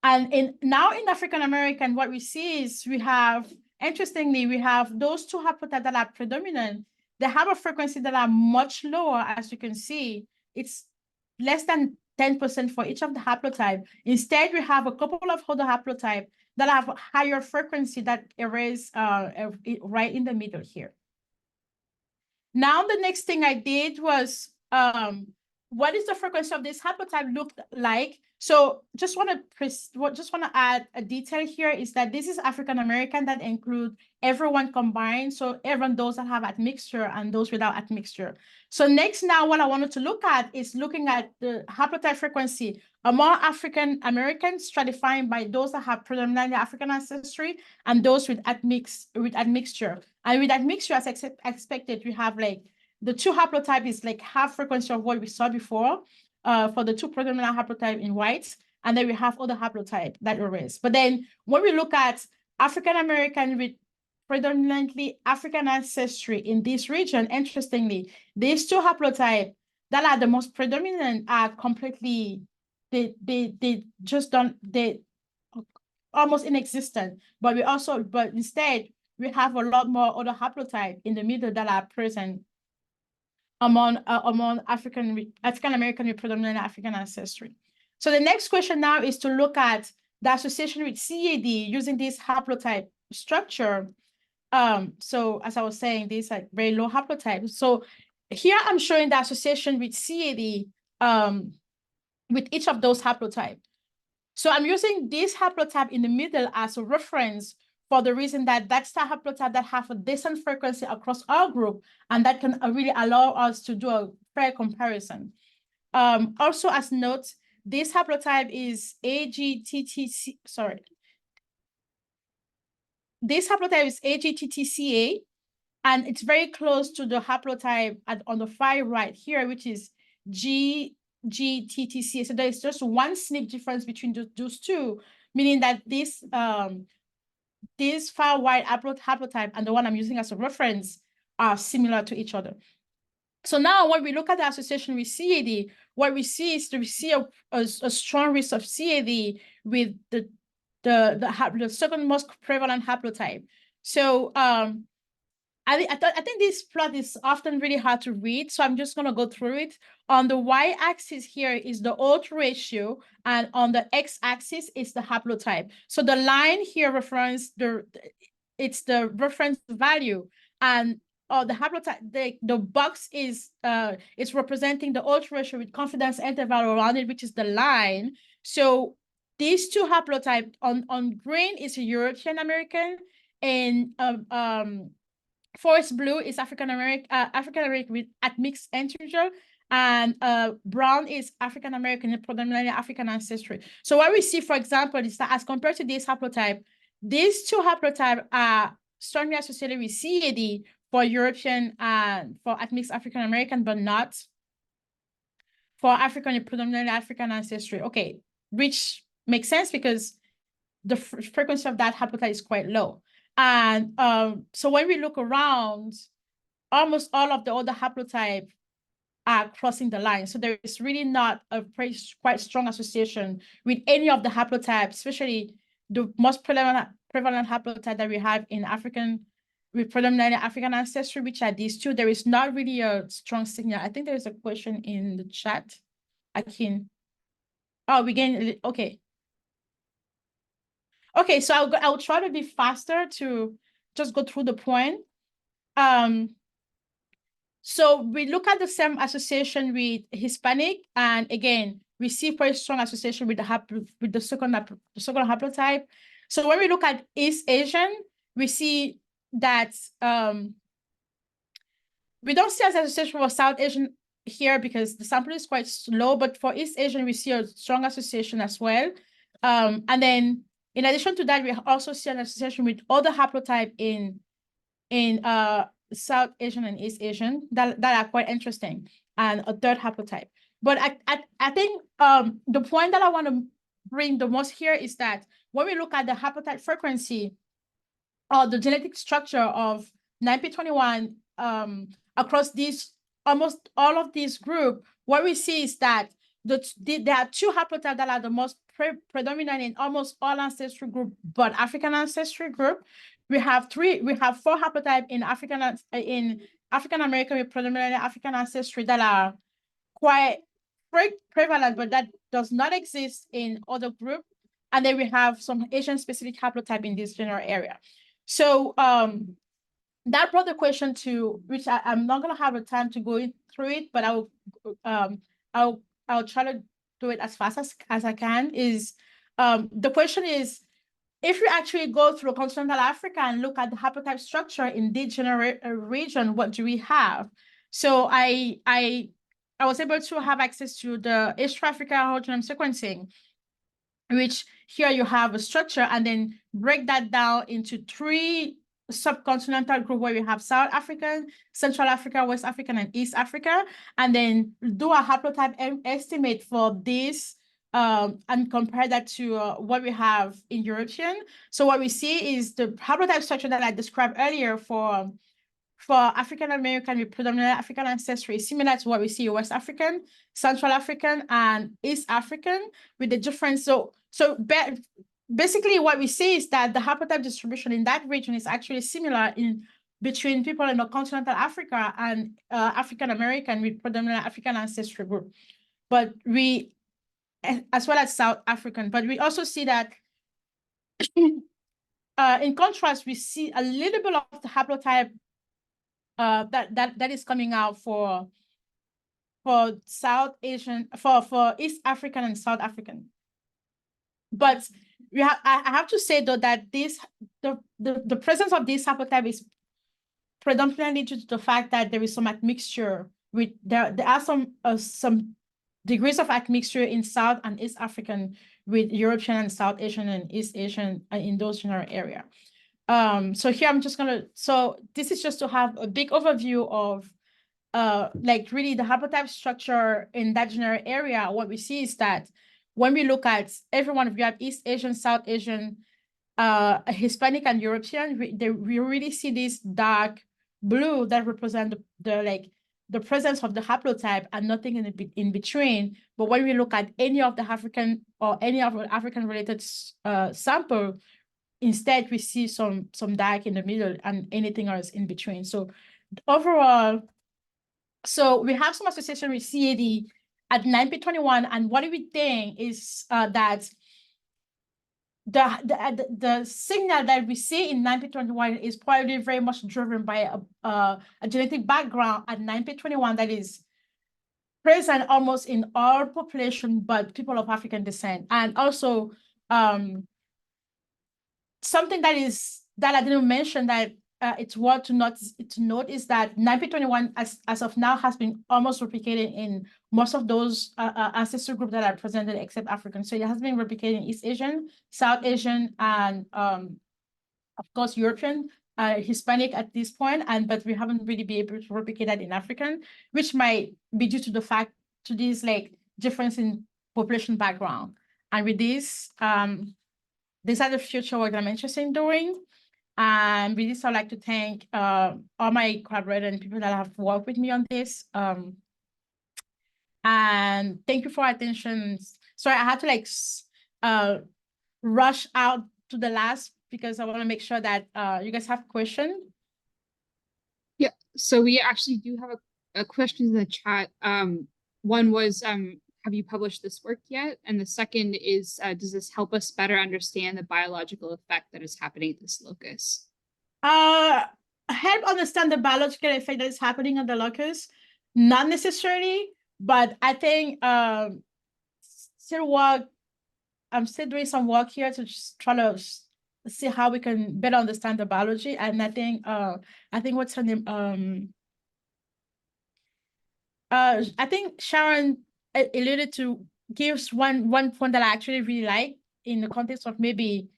And now in African American, what we see is we have, interestingly, we have those 2 haplotypes that are predominant. They have a frequency that are much lower, as you can see. It's less than 10% for each of the haplotype. Instead, we have a couple of other haplotype that have higher frequency that erase right in the middle here. Now, the next thing I did was what is the frequency of this haplotype look like? So just want to add a detail here is that this is African American that include everyone combined. So everyone, those that have admixture and those without admixture. So next now what I wanted to look at is looking at the haplotype frequency among African Americans stratifying by those that have predominantly African ancestry and those with admixture. And with admixture, as expected, we have like the two haplotype is like half frequency of what we saw before for the two predominant haplotype in whites. And then we have other haplotype that erase. But then when we look at African-American with predominantly African ancestry in this region, interestingly, these two haplotype that are the most predominant are completely, they just don't, they almost inexistent. But instead, we have a lot more other haplotype in the middle that are present among African American with predominant African ancestry. So the next question now is to look at the association with CAD using this haplotype structure. So as I was saying, these are very low haplotypes. So here I'm showing the association with CAD with each of those haplotypes. So I'm using this haplotype in the middle as a reference for the reason that that's the haplotype that have a decent frequency across our group, and that can really allow us to do a fair comparison. Also as note, this haplotype is AGTTC, sorry. This haplotype is AGTTCA, and it's very close to the haplotype on the far right here, which is GTTCA. So there's just one SNP difference between those two, meaning that this far wide haplotype and the one I'm using as a reference are similar to each other. So now when we look at the association with CAD, what we see is we see a strong risk of CAD with the second most prevalent haplotype. So I think this plot is often really hard to read, so I'm just going to go through it. On the y-axis here is the odds ratio, and on the x-axis is the haplotype. So the line here reference it's the reference value, and the haplotype, the box is representing the odds ratio with confidence interval around it, which is the line. So these two haplotypes on green is a European American, and forest blue is African American with admixed integer, and brown is African American, predominantly African ancestry. So what we see, for example, is that as compared to this haplotype, these two haplotypes are strongly associated with CAD for European and for admixed African American, but not for African, predominantly African ancestry. Okay, which makes sense because the frequency of that haplotype is quite low. And so when we look around, almost all of the other haplotypes are crossing the line. So there is really not a quite strong association with any of the haplotypes, especially the most prevalent haplotype that we have in with predominantly African ancestry, which are these two. There is not really a strong signal. I think there is a question in the chat. Okay. Okay, so I'll try to be faster to just go through the point. So we look at the same association with Hispanic, and again, we see very strong association with the second haplotype. So when we look at East Asian, we see that we don't see as association for South Asian here because the sample is quite low, but for East Asian, we see a strong association as well. And then in addition to that, we also see an association with other haplotype in South Asian and East Asian that are quite interesting, and a third haplotype. But I think the point that I want to bring the most here is that when we look at the haplotype frequency or the genetic structure of 9p21 across almost all of these groups, what we see is that there are two haplotypes that are the most predominant in almost all ancestry group, but African ancestry group. We have four haplotypes in African American with predominantly African ancestry that are quite prevalent, but that does not exist in other groups. And then we have some Asian specific haplotype in this general area. So that brought the question to which I'm not going to have a time to go through it, but I will I'll try to do it as fast as I can. Is the question is, if you actually go through continental Africa and look at the haplotype structure in this region, what do we have? So I was able to have access to the East Africa whole genome sequencing, which here you have a structure, and then break that down into 3 subcontinental group where we have South African, Central Africa, West African, and East Africa, and then do a haplotype estimate for this and compare that to what we have in European. So what we see is the haplotype structure that I described earlier for African American with predominant African ancestry, similar to what we see in West African, Central African, and East African, with the difference. So basically what we see is that the haplotype distribution in that region is actually similar between people in the continental Africa and African American with predominant African ancestry group. But as well as South African, but we also see that in contrast, we see a little bit of the haplotype that is coming out for South Asian, for East African and South African. But I have to say though that the presence of this haplotype is predominantly due to the fact that there is some admixture with there are some degrees of admixture in South and East African with European and South Asian and East Asian in those general area. So here I'm just gonna, so this is just to have a big overview of like really the haplotype structure in that general area. What we see is that when we look at everyone, we have East Asian, South Asian, Hispanic, and European, we really see this dark blue that represent the presence of the haplotype and nothing in between. But when we look at any of the African or any of the African related sample, instead we see some dark in the middle and anything else in between. So overall, so we have some association with CAD at 9p21, and what we think is that the signal that we see in 9p21 is probably very much driven by a genetic background at 9p21 that is present almost in all population, but people of African descent. And also something that I didn't mention that it's worth to note is that 9p21 as of now has been almost replicated in most of those ancestral groups that are presented except African. So it has been replicated in East Asian, South Asian, and of course European, Hispanic at this point, but we haven't really been able to replicate that in African, which might be due to the fact to this like difference in population background. And with this, these are the future work that I'm interested in doing. And with this, I'd like to thank all my collaborators and people that have worked with me on this. And thank you for your attention. Sorry, I had to like rush out to the last because I want to make sure that you guys have questions. Yeah, so we actually do have a question in the chat. One was, have you published this work yet? And the second is, does this help us better understand the biological effect that is happening at this locus? Help understand the biological effect that is happening at the locus? Not necessarily, but I think I'm still doing some work here to just try to see how we can better understand the biology. And I think what's her name? I think Sharon alluded to gives one point that I actually really like in the context of maybe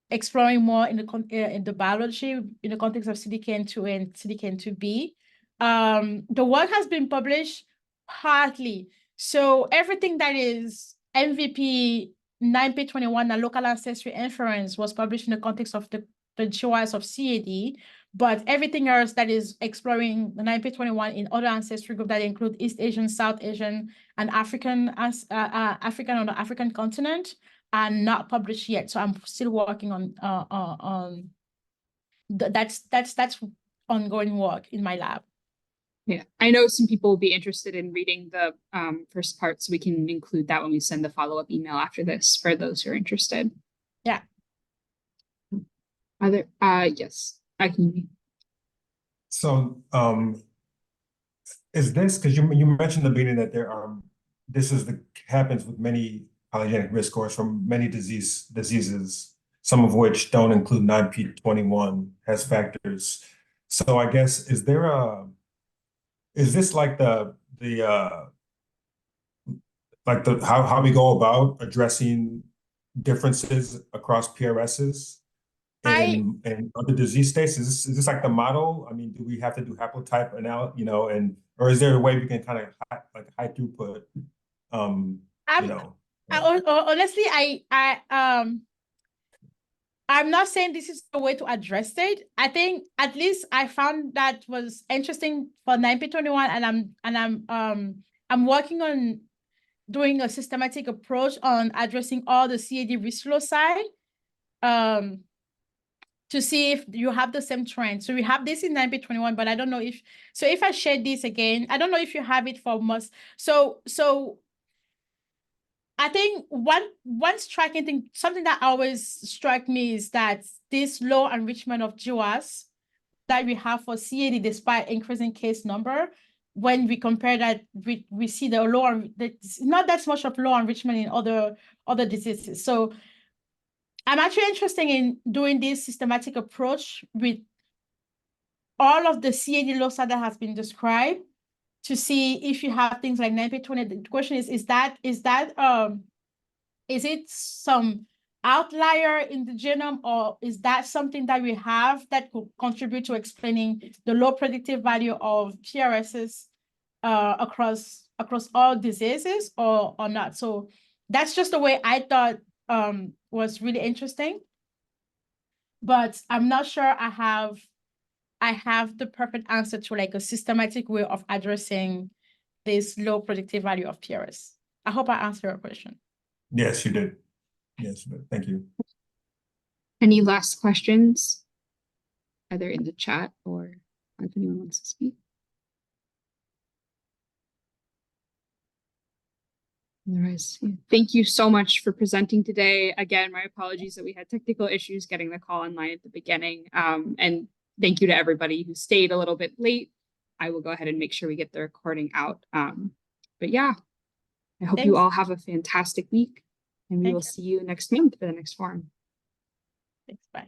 exploring more in the biology in the context of CDKN2 and CDKN2B. The work has been published partly. So everything that is MVP 9p21 and local ancestry inference was published in the context of the GWAS of CAD, but everything else that is exploring the 9p21 in other ancestry groups that include East Asian, South Asian, and African on the African continent are not published yet. So I'm still working on that's ongoing work in my lab. Yeah, I know some people will be interested in reading the first part, so we can include that when we send the follow-up email after this for those who are interested. Yeah. Are there, yes, I can. So, is this, because you mentioned in the beginning that there are this is happens with many polygenic risk scores from many diseases, some of which don't include 9p21 as factors. So I guess, is this like how we go about addressing differences across PRSs and other disease states? Is this like the model? I mean, do we have to do haplotype or is there a way we can kind of like high throughput, Honestly, I'm not saying this is the way to address it. I think at least I found that was interesting for 9p21, and I'm working on doing a systematic approach on addressing all the CAD risk loci, to see if you have the same trend. So we have this in 9p21, but I don't know if I share this again, I don't know if you have it for most. So I think one striking thing, something that always struck me, is that this low enrichment of GWAS that we have for CAD despite increasing case number, when we compare that, we see the low, not that much of low enrichment in other diseases. So I'm actually interested in doing this systematic approach with all of the CAD loci that has been described, to see if you have things like 9p20. The question is it some outlier in the genome, or is that something that we have that could contribute to explaining the low predictive value of PRSs across all diseases, or not? So that's just the way I thought was really interesting. But I'm not sure I have the perfect answer to like a systematic way of addressing this low predictive value of PRS. I hope I answered your question. Yes, you did. Yes, thank you. Any last questions, either in the chat or if anyone wants to speak? Otherwise, thank you so much for presenting today. Again, my apologies that we had technical issues getting the call online at the beginning. And thank you to everybody who stayed a little bit late. I will go ahead and make sure we get the recording out. But yeah, I hope you all have a fantastic week, and we will see you next month for the next forum. Thanks, bye.